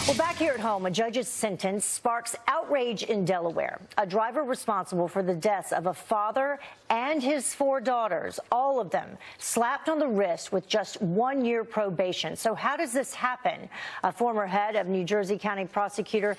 Well, back here at home, a judge's sentence sparks outrage in Delaware. A driver responsible for the deaths of a father and his 4 daughters, all of them slapped on the wrist with just 1 year probation. So how does this happen? A former head of New Jersey County Prosecutor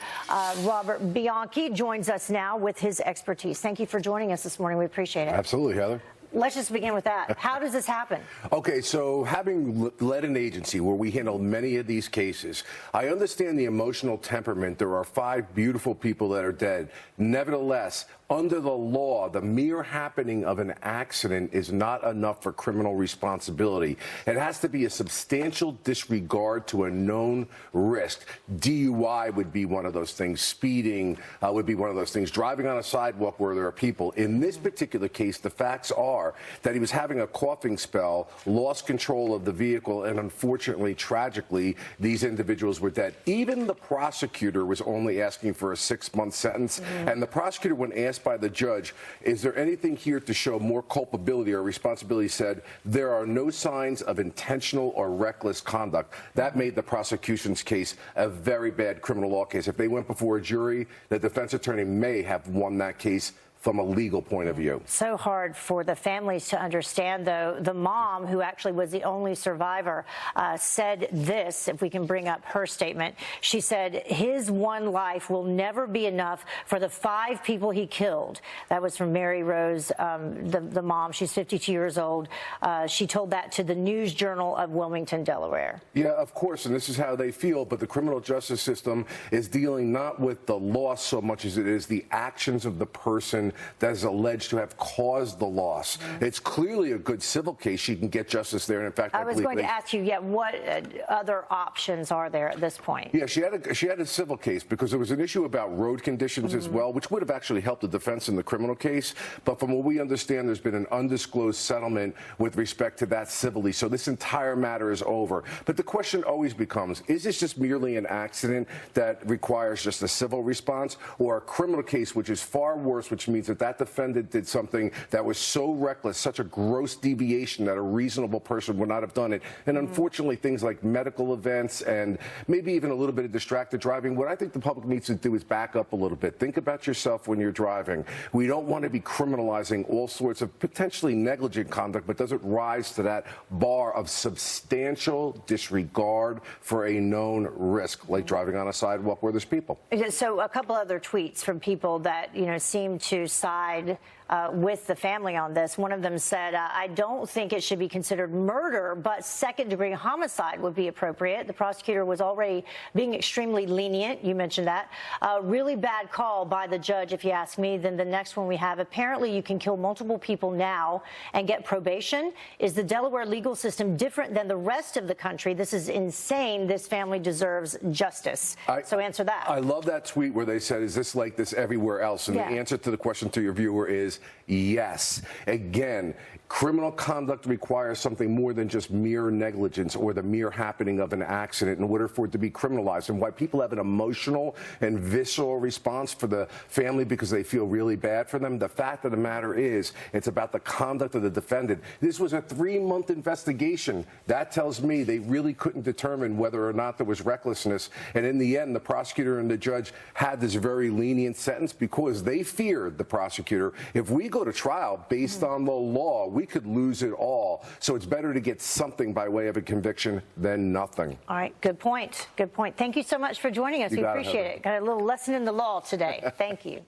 Robert Bianchi joins us now with his expertise. Thank you for joining us this morning. We appreciate it. Absolutely, Heather. Let's just begin with that. How does this happen? Okay, so having led an agency where we handle many of these cases, I understand the emotional temperament. There are 5 beautiful people that are dead. Nevertheless, under the law, the mere happening of an accident is not enough for criminal responsibility. It has to be a substantial disregard to a known risk. DUI would be one of those things. Speeding would be one of those things. Driving on a sidewalk where there are people. In this particular case, the facts are that he was having a coughing spell, lost control of the vehicle, and unfortunately, tragically, these individuals were dead. Even the prosecutor was only asking for a 6-month sentence, and the prosecutor, when asked by the judge, is there anything here to show more culpability or responsibility, said there are no signs of intentional or reckless conduct. That made the prosecution's case a very bad criminal law case. If they went before a jury, the defense attorney may have won that case from a legal point of view. So hard for the families to understand, though. The mom, who actually was the only survivor, said this, if we can bring up her statement. She said, his one life will never be enough for the 5 people he killed. That was from Mary Rose, the mom. She's 52 years old. She told that to the News Journal of Wilmington, Delaware. Yeah, of course, and this is how they feel, but the criminal justice system is dealing not with the loss so much as it is the actions of the person that is alleged to have caused the loss. It's clearly a good civil case. She can get justice there. And in fact, I was going to ask you, what other options are there at this point? Yeah, she had a civil case because there was an issue about road conditions as well, which would have actually helped the defense in the criminal case. But from what we understand, there's been an undisclosed settlement with respect to that civilly. So this entire matter is over. But the question always becomes, is this just merely an accident that requires just a civil response, or a criminal case which is far worse, which means that defendant did something that was so reckless, such a gross deviation that a reasonable person would not have done it. And unfortunately, things like medical events and maybe even a little bit of distracted driving, what I think the public needs to do is back up a little bit. Think about yourself when you're driving. We don't want to be criminalizing all sorts of potentially negligent conduct, but does it rise to that bar of substantial disregard for a known risk, like driving on a sidewalk where there's people? So a couple other tweets from people that, seem to side with the family on this. One of them said, I don't think it should be considered murder, but second-degree homicide would be appropriate. The prosecutor was already being extremely lenient. You mentioned that. Really bad call by the judge, if you ask me. Then the next one we have, apparently you can kill multiple people now and get probation. Is the Delaware legal system different than the rest of the country? This is insane. This family deserves justice. So answer that. I love that tweet where they said, is this like this everywhere else? And the answer to the question to your viewer is yes. Again, criminal conduct requires something more than just mere negligence or the mere happening of an accident in order for it to be criminalized. And why people have an emotional and visceral response for the family because they feel really bad for them, the fact of the matter is it's about the conduct of the defendant. This was a 3-month investigation. That tells me they really couldn't determine whether or not there was recklessness. And in the end, the prosecutor and the judge had this very lenient sentence because they feared, the prosecutor, if we go to trial based on the law, we could lose it all. So it's better to get something by way of a conviction than nothing. All right. Good point. Good point. Thank you so much for joining us. We appreciate it. Got a little lesson in the law today. Thank you.